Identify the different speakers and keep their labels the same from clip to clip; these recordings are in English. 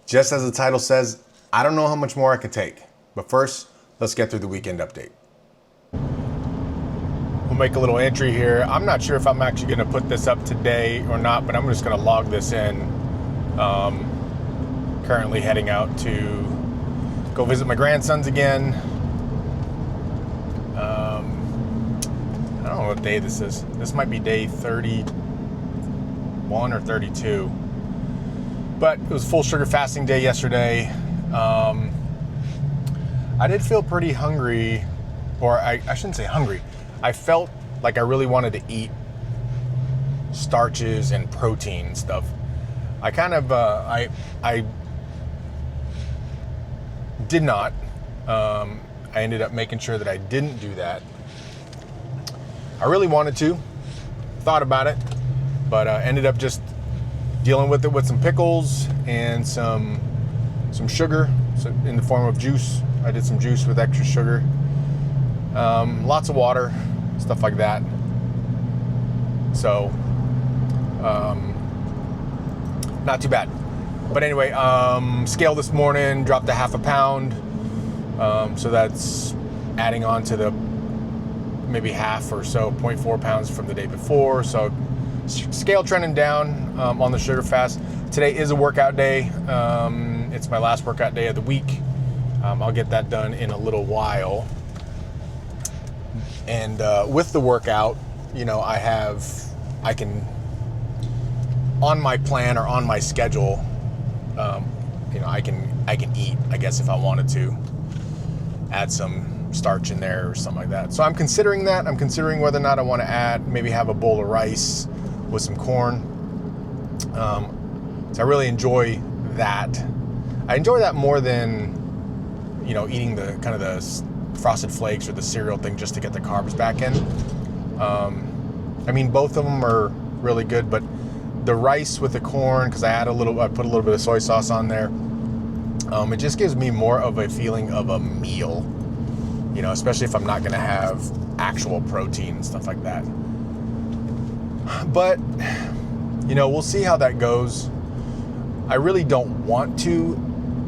Speaker 1: Just as the title says, I don't know how much more I can take. But first, let's get through the weekend update. We'll make a little entry here. I'm not sure if I'm actually going to put this up today or not, but I'm just going to log this in. Currently heading out to go visit my grandsons again. I don't know what day this is. This might be day 31 or 32. But it was full sugar fasting day yesterday. I did feel pretty hungry, or I shouldn't say hungry. I felt like I really wanted to eat starches and protein stuff. I kind of, I did not. I ended up making sure that I didn't do that. I really wanted to, thought about it, but ended up just dealing with it with some pickles and some sugar, so in the form of juice. I did some juice with extra sugar, lots of water, stuff like that. So, not too bad. But anyway, scale this morning, dropped a half a pound. So that's adding on to the maybe half or so, 0.4 pounds from the day before. So scale trending down on the sugar fast. Today is a workout day. It's my last workout day of the week. I'll get that done in a little while. And with the workout, you know, I can, on my plan or on my schedule, you know, I can eat, I guess, if I wanted to, add some starch in there or something like that. So I'm considering that. I'm considering whether or not I want to maybe have a bowl of rice with some corn. So I really enjoy that. I enjoy that more than, you know, eating the kind of the Frosted Flakes or the cereal thing just to get the carbs back in. I mean, both of them are really good, but the rice with the corn, because I put a little bit of soy sauce on there. It just gives me more of a feeling of a meal, you know, especially if I'm not going to have actual protein and stuff like that. But, you know, we'll see how that goes. I really don't want to,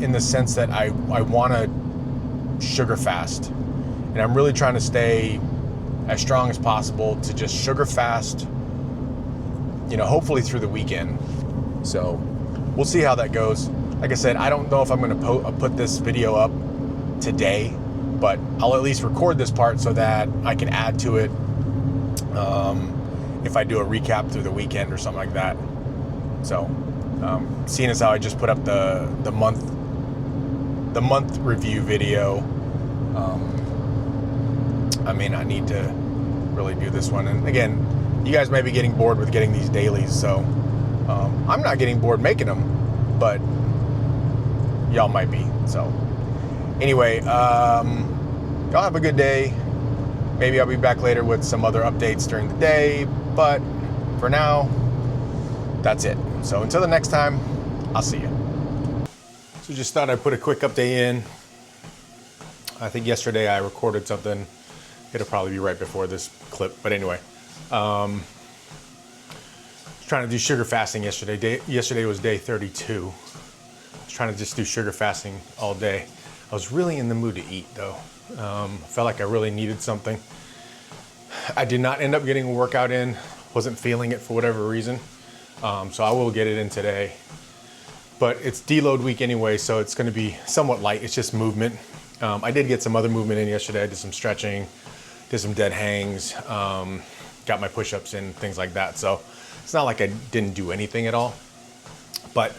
Speaker 1: in the sense that I want to sugar fast. And I'm really trying to stay as strong as possible to just sugar fast, you know, hopefully through the weekend. So we'll see how that goes. Like I said, I don't know if I'm going to put this video up today, but I'll at least record this part so that I can add to it if I do a recap through the weekend or something like that. So, seeing as how I just put up the month review video, I may not need to really do this one. And again, you guys may be getting bored with getting these dailies, so I'm not getting bored making them, but y'all might be. So anyway, y'all have a good day. Maybe I'll be back later with some other updates during the day, but for now, that's it. So until the next time, I'll see you. So just thought I'd put a quick update in. I think yesterday I recorded something. It'll probably be right before this clip, but anyway. Trying to do sugar fasting yesterday. Yesterday was day 32. I was trying to just do sugar fasting all day. I was really in the mood to eat though. Felt like I really needed something. I did not end up getting a workout in. Wasn't feeling it for whatever reason. So I will get it in today. But it's deload week anyway, so it's gonna be somewhat light. It's just movement. I did get some other movement in yesterday. I did some stretching, did some dead hangs, got my push-ups in, things like that. So it's not like I didn't do anything at all. But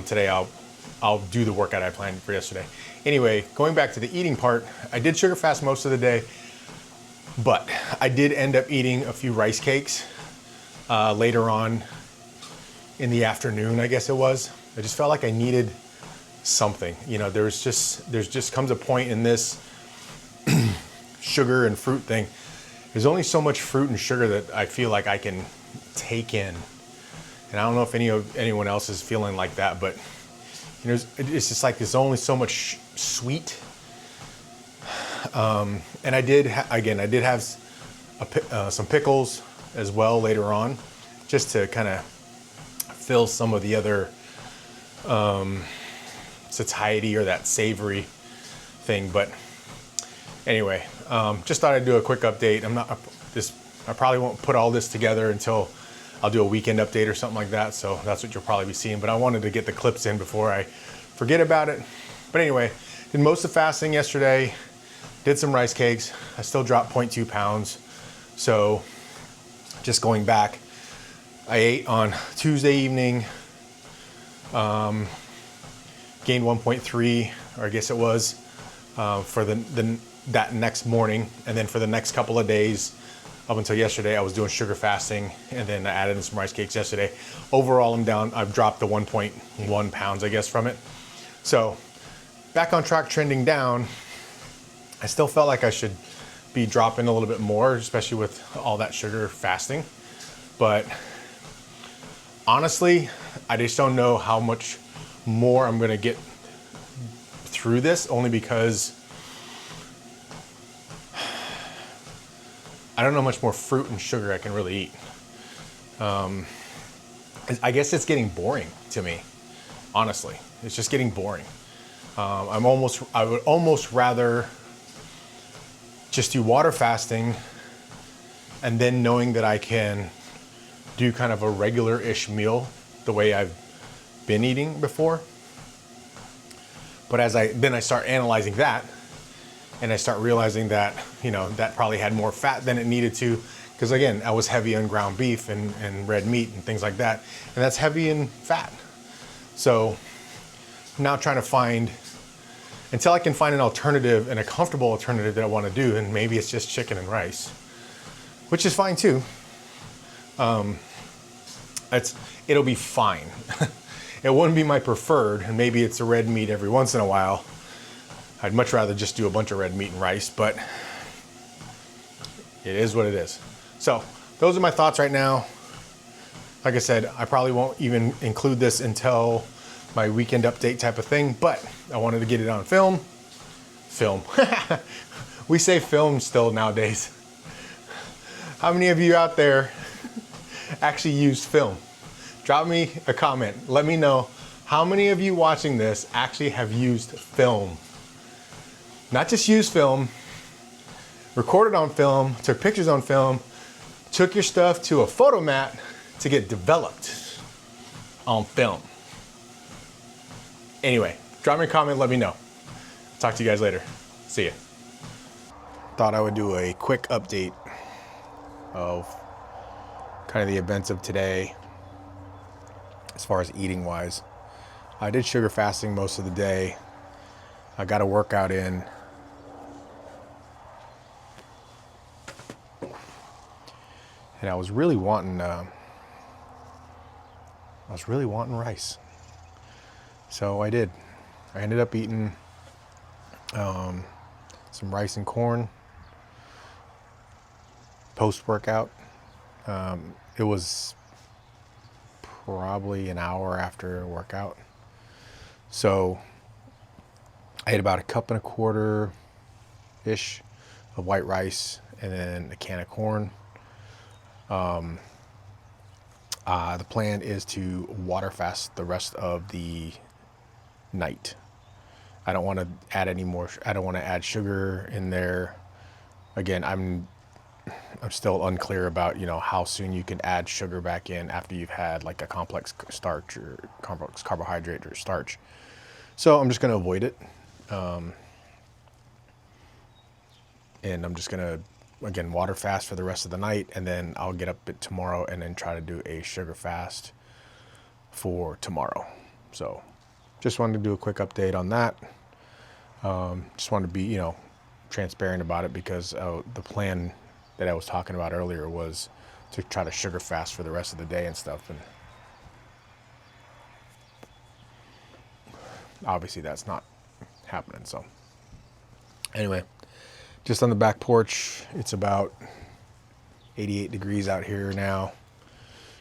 Speaker 1: today I'll do the workout I planned for yesterday. Anyway, going back to the eating part, I did sugar fast most of the day, but I did end up eating a few rice cakes later on in the afternoon, I guess it was. I just felt like I needed something. You know, there's just comes a point in this sugar and fruit thing. There's only so much fruit and sugar that I feel like I can take in. And I don't know if anyone else is feeling like that, but you know, it's just like there's only so much sweet. And I did have some pickles as well later on, just to kind of fill some of the other satiety or that savory thing. But anyway, just thought I'd do a quick update. I probably won't put all this together until I'll do a weekend update or something like that. So that's what you'll probably be seeing. But I wanted to get the clips in before I forget about it. But anyway, did most of fasting yesterday. Did some rice cakes. I still dropped 0.2 pounds. So just going back, I ate on Tuesday evening, gained 1.3, or I guess it was, for that next morning. And then for the next couple of days, up until yesterday, I was doing sugar fasting, and then I added in some rice cakes yesterday. Overall, I've dropped the 1.1 pounds, I guess, from it. So back on track, trending down. I still felt like I should be dropping a little bit more, especially with all that sugar fasting. But honestly, I just don't know how much more I'm gonna get through this, only because I don't know how much more fruit and sugar I can really eat. I guess it's getting boring to me, honestly. It's just getting boring. I would almost rather just do water fasting, and then knowing that I can do kind of a regular-ish meal the way I've been eating before. But then I start analyzing that, and I start realizing that, that probably had more fat than it needed to, because again, I was heavy on ground beef and red meat and things like that, and that's heavy in fat. So I'm now trying to until I can find an alternative and a comfortable alternative that I want to do, and maybe it's just chicken and rice, which is fine too. It'll be fine. It wouldn't be my preferred, and maybe it's a red meat every once in a while. I'd much rather just do a bunch of red meat and rice, but it is what it is. So those are my thoughts right now. Like I said, I probably won't even include this until my weekend update type of thing, but I wanted to get it on film. We say film still nowadays. How many of you out there actually used film? Drop me a comment. Let me know how many of you watching this actually have used film. Not just used film, recorded on film, took pictures on film, took your stuff to a photo mat to get developed on film. Anyway, drop me a comment, let me know. Talk to you guys later. See ya. Thought I would do a quick update of kind of the events of today as far as eating wise. I did sugar fasting most of the day. I got a workout in. And I was really wanting rice. So I did. I ended up eating some rice and corn post-workout. It was probably an hour after a workout. So I ate about a cup and a quarter-ish of white rice and then a can of corn. The plan is to water fast the rest of the night. I don't want to add any more. I don't want to add sugar in there. Again, I'm still unclear about how soon you can add sugar back in after you've had like a complex starch or complex carbohydrate or starch. So I'm just going to avoid it, and I'm just going to again water fast for the rest of the night, and then I'll get up tomorrow and then try to do a sugar fast for tomorrow. So just wanted to do a quick update on that. Just wanted to be transparent about it, because the plan that I was talking about earlier was to try to sugar fast for the rest of the day and stuff, and obviously that's not happening. So anyway, just on the back porch, it's about 88 degrees out here now.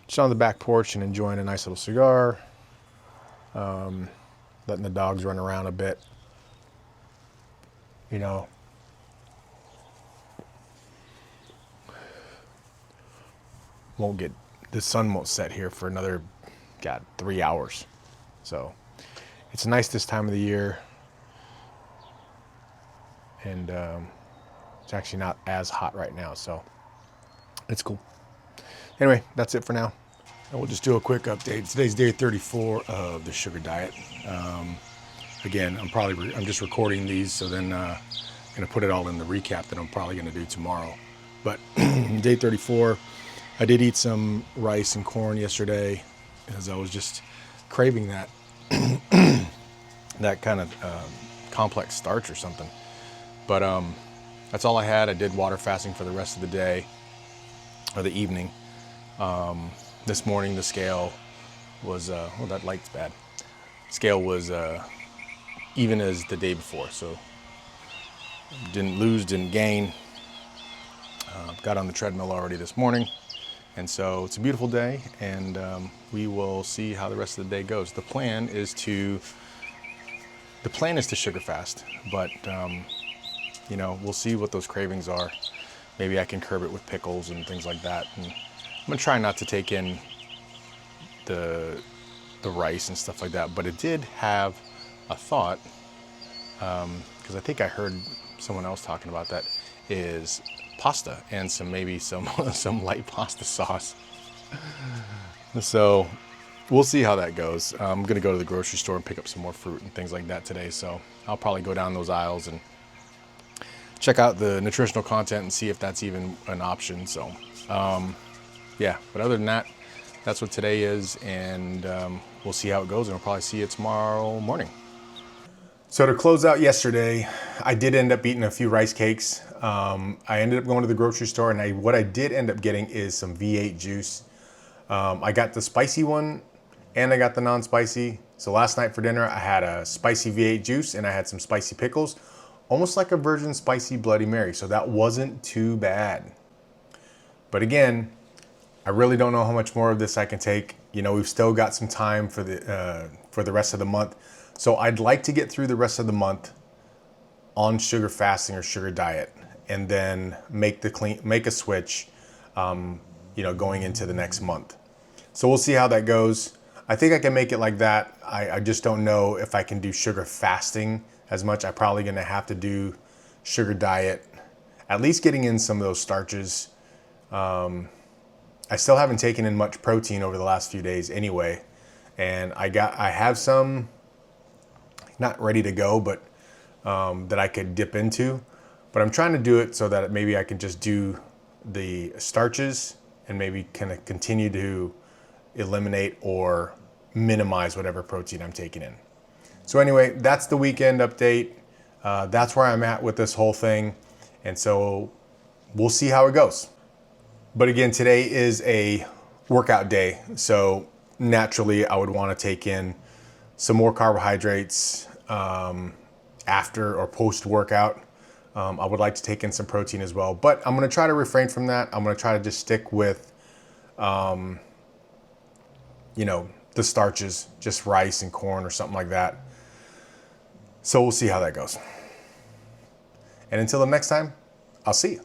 Speaker 1: Just on the back porch and enjoying a nice little cigar, letting the dogs run around a bit. The sun won't set here for another 3 hours. So It's nice this time of the year, and it's actually not as hot right now, so it's cool. Anyway, that's it for now. And we'll just do a quick update. Today's day 34 of the sugar diet. Again, I'm just recording these, so then I'm gonna put it all in the recap that I'm probably gonna do tomorrow. But day 34, I did eat some rice and corn yesterday, as I was just craving that that kind of complex starch or something. But that's all I had. I did water fasting for the rest of the day or the evening. This morning the scale was well, that light's bad. Scale was even as the day before, so didn't lose, didn't gain. Got on the treadmill already this morning, and so it's a beautiful day, and we will see how the rest of the day goes. The plan is to sugar fast, but you know, we'll see what those cravings are. Maybe I can curb it with pickles and things like that. And I'm gonna try not to take in the rice and stuff like that. But it did have a thought, because I think I heard someone else talking about that, is pasta and maybe some light pasta sauce. So we'll see how that goes. I'm gonna go to the grocery store and pick up some more fruit and things like that today. So I'll probably go down those aisles and check out the nutritional content and see if that's even an option. So yeah, but other than that, that's what today is, and we'll see how it goes, and we'll probably see you tomorrow morning. So to close out yesterday, I did end up eating a few rice cakes. I ended up going to the grocery store, and what I did end up getting is some V8 juice. I got the spicy one and I got the non-spicy. So last night for dinner, I had a spicy V8 juice and I had some spicy pickles, almost like a virgin spicy Bloody Mary. So that wasn't too bad. But again, I really don't know how much more of this I can take. You know, we've still got some time for the rest of the month. So I'd like to get through the rest of the month on sugar fasting or sugar diet, and then make a switch, you know, going into the next month. So we'll see how that goes. I think I can make it like that. I just don't know if I can do sugar fasting as much. I'm probably gonna have to do sugar diet, at least getting in some of those starches. I still haven't taken in much protein over the last few days anyway. And I have some, not ready to go, but that I could dip into. But I'm trying to do it so that maybe I can just do the starches and maybe kind of continue to eliminate or minimize whatever protein I'm taking in. So anyway, that's the weekend update. That's where I'm at with this whole thing. And so we'll see how it goes. But again, today is a workout day. So naturally I would want to take in some more carbohydrates after or post workout. I would like to take in some protein as well, but I'm going to try to refrain from that. I'm going to try to just stick with, you know, the starches, just rice and corn or something like that. So we'll see how that goes. And until the next time, I'll see you.